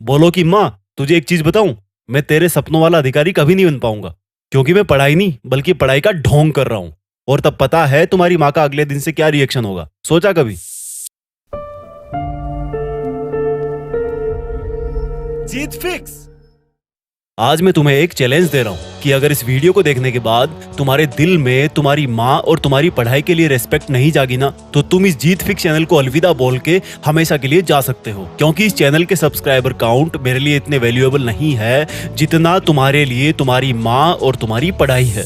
बोलो कि माँ, तुझे एक चीज बताऊं। मैं तेरे सपनों वाला अधिकारी कभी नहीं बन पाऊंगा, क्योंकि मैं पढ़ाई नहीं बल्कि पढ़ाई का ढोंग कर रहा हूं। और तब पता है तुम्हारी माँ का अगले दिन से क्या रिएक्शन होगा, सोचा कभी? जीत फिक्स। आज मैं तुम्हें एक चैलेंज दे रहा हूँ कि अगर इस वीडियो को देखने के बाद तुम्हारे दिल में तुम्हारी माँ और तुम्हारी पढ़ाई के लिए रेस्पेक्ट नहीं जागी ना, तो तुम इस जीत फिक्स चैनल को अलविदा बोल के हमेशा के लिए जा सकते हो। क्योंकि इस चैनल के सब्सक्राइबर काउंट मेरे लिए इतने वैल्यूएबल नहीं है जितना तुम्हारे लिए तुम्हारी माँ और तुम्हारी पढ़ाई है।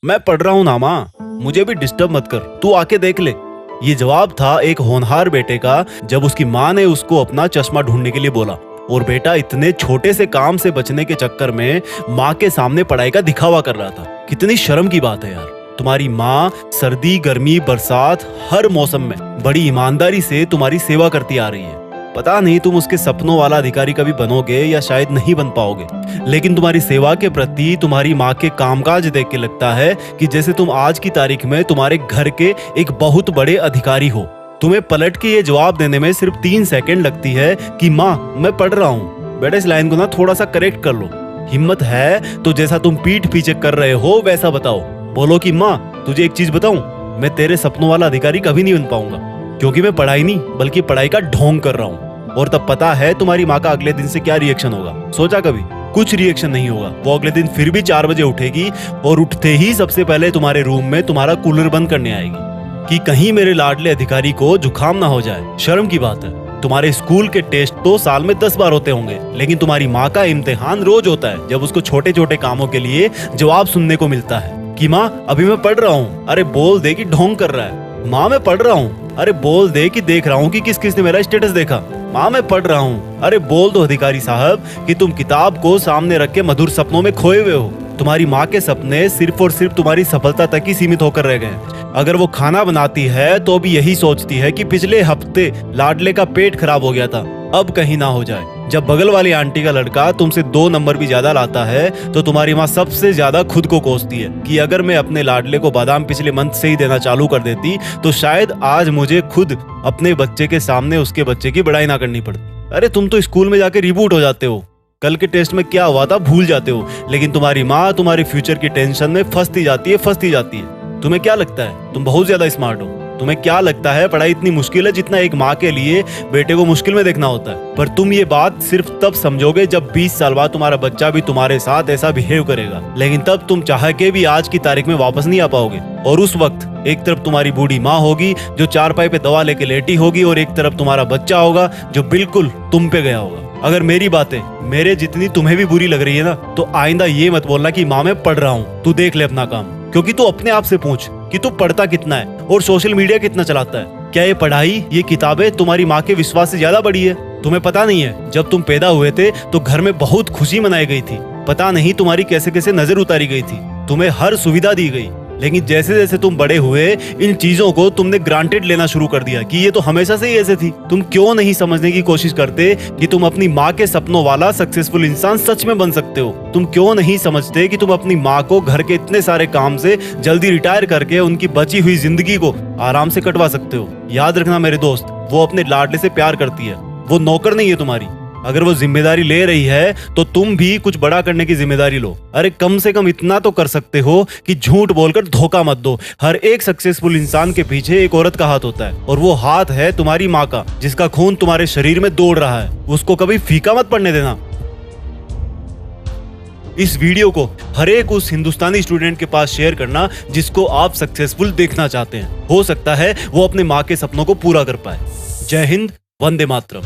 मैं पढ़ रहा हूँ ना माँ, मुझे भी डिस्टर्ब मत कर, तू आके देख ले। ये जवाब था एक होनहार बेटे का जब उसकी माँ ने उसको अपना चश्मा ढूंढने के लिए बोला। और बेटा इतने छोटे से काम से बचने के चक्कर में माँ के सामने पढ़ाई का दिखावा कर रहा था। कितनी शर्म की बात है यार। तुम्हारी माँ सर्दी गर्मी बरसात हर मौसम में बड़ी ईमानदारी से तुम्हारी सेवा करती आ रही है। पता नहीं तुम उसके सपनों वाला अधिकारी कभी बनोगे या शायद नहीं बन पाओगे, लेकिन तुम्हारी सेवा के प्रति तुम्हारी माँ के कामकाज देख के लगता है कि जैसे तुम आज की तारीख में तुम्हारे घर के एक बहुत बड़े अधिकारी हो। तुम्हें पलट के ये जवाब देने में सिर्फ 3 सेकंड लगती है कि माँ मैं पढ़ रहा हूँ। बेटा इस लाइन को ना थोड़ा सा करेक्ट कर लो। हिम्मत है तो जैसा तुम पीठ पीछे कर रहे हो वैसा बताओ। बोलो कि माँ, तुझे एक चीज बताऊं, मैं तेरे सपनों वाला अधिकारी कभी नहीं बन पाऊंगा, क्योंकि मैं पढ़ाई नहीं बल्कि पढ़ाई का ढोंग कर रहा हूँ। और तब पता है तुम्हारी माँ का अगले दिन से क्या रिएक्शन होगा, सोचा कभी? कुछ रिएक्शन नहीं होगा। वो अगले दिन फिर भी 4 बजे उठेगी और उठते ही सबसे पहले तुम्हारे रूम में तुम्हारा कूलर बंद करने आएगी कि कहीं मेरे लाडले अधिकारी को जुकाम ना हो जाए। शर्म की बात है। तुम्हारे स्कूल के टेस्ट तो साल में 10 बार होते होंगे, लेकिन तुम्हारी माँ का इम्तिहान रोज होता है, जब उसको छोटे छोटे कामों के लिए जवाब सुनने को मिलता है कि माँ अभी मैं पढ़ रहा हूँ। अरे बोल दे कि ढोंग कर रहा है। माँ मैं पढ़ रहा हूँ। अरे बोल दे कि देख रहा हूँ कि किस किस ने मेरा स्टेटस देखा। माँ मैं पढ़ रहा हूँ। अरे बोल दो अधिकारी साहब कि तुम किताब को सामने रख के मधुर सपनों में खोए हुए हो। तुम्हारी माँ के सपने सिर्फ और सिर्फ तुम्हारी सफलता तक ही सीमित होकर रह गए। अगर वो खाना बनाती है तो भी यही सोचती है कि पिछले हफ्ते लाडले का पेट खराब हो गया था, अब कहीं ना हो जाए। जब बगल वाली आंटी का लड़का तुमसे 2 नंबर भी ज्यादा लाता है तो तुम्हारी माँ सबसे ज्यादा खुद को कोसती है कि अगर मैं अपने लाडले को बादाम पिछले मंथ से ही देना चालू कर देती तो शायद आज मुझे खुद अपने बच्चे के सामने उसके बच्चे की बड़ाई ना करनी पड़ती। अरे तुम तो स्कूल में जाके रिबूट हो जाते हो, कल के टेस्ट में क्या हुआ था भूल जाते हो, लेकिन तुम्हारी माँ तुम्हारे फ्यूचर की टेंशन में फंसती जाती है। तुम्हें क्या लगता है तुम बहुत ज्यादा स्मार्ट हो? तुम्हें क्या लगता है पढ़ाई इतनी मुश्किल है जितना एक माँ के लिए बेटे को मुश्किल में देखना होता है? पर तुम ये बात सिर्फ तब समझोगे जब 20 साल बाद तुम्हारा बच्चा भी तुम्हारे साथ ऐसा बिहेव करेगा, लेकिन तब तुम चाह के भी आज की तारीख में वापस नहीं आ पाओगे। और उस वक्त एक तरफ तुम्हारी बूढ़ी माँ होगी जो चारपाई पे दवा लेके लेटी होगी, और एक तरफ तुम्हारा बच्चा होगा जो बिल्कुल तुम पे गया होगा। अगर मेरी बातें मेरे जितनी तुम्हें भी बुरी लग रही है ना, तो आइंदा ये मत बोलना कि माँ मैं पढ़ रहा हूँ, तू देख ले अपना काम। क्योंकि तू अपने आप से पूछ कि तू पढ़ता कितना है और सोशल मीडिया कितना चलाता है। क्या ये पढ़ाई, ये किताबें तुम्हारी माँ के विश्वास से ज्यादा बड़ी है? तुम्हें पता नहीं है जब तुम पैदा हुए थे तो घर में बहुत खुशी मनाई गई थी। पता नहीं तुम्हारी कैसे कैसे नजर उतारी गई थी, तुम्हें हर सुविधा दी गई। लेकिन जैसे जैसे तुम बड़े हुए इन चीजों को तुमने ग्रांटेड लेना शुरू कर दिया कि ये तो हमेशा से ही ऐसे थी। तुम क्यों नहीं समझने की कोशिश करते कि तुम अपनी माँ के सपनों वाला सक्सेसफुल इंसान सच में बन सकते हो? तुम क्यों नहीं समझते कि तुम अपनी माँ को घर के इतने सारे काम से जल्दी रिटायर करके उनकी बची हुई जिंदगी को आराम से कटवा सकते हो? याद रखना मेरे दोस्त, वो अपने लाडले से प्यार करती है, वो नौकर नहीं है तुम्हारी। अगर वो जिम्मेदारी ले रही है तो तुम भी कुछ बड़ा करने की जिम्मेदारी लो। अरे कम से कम इतना तो कर सकते हो कि झूठ बोलकर धोखा मत दो। हर एक सक्सेसफुल इंसान के पीछे एक औरत का हाथ होता है, और वो हाथ है तुम्हारी माँ का, जिसका खून तुम्हारे शरीर में दौड़ रहा है। उसको कभी फीका मत पड़ने देना। इस वीडियो को हर एक उस हिंदुस्तानी स्टूडेंट के पास शेयर करना जिसको आप सक्सेसफुल देखना चाहते हैं। हो सकता है वो अपने माँ के सपनों को पूरा कर पाए। जय हिंद, वंदे मातरम।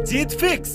जीत फिक्स।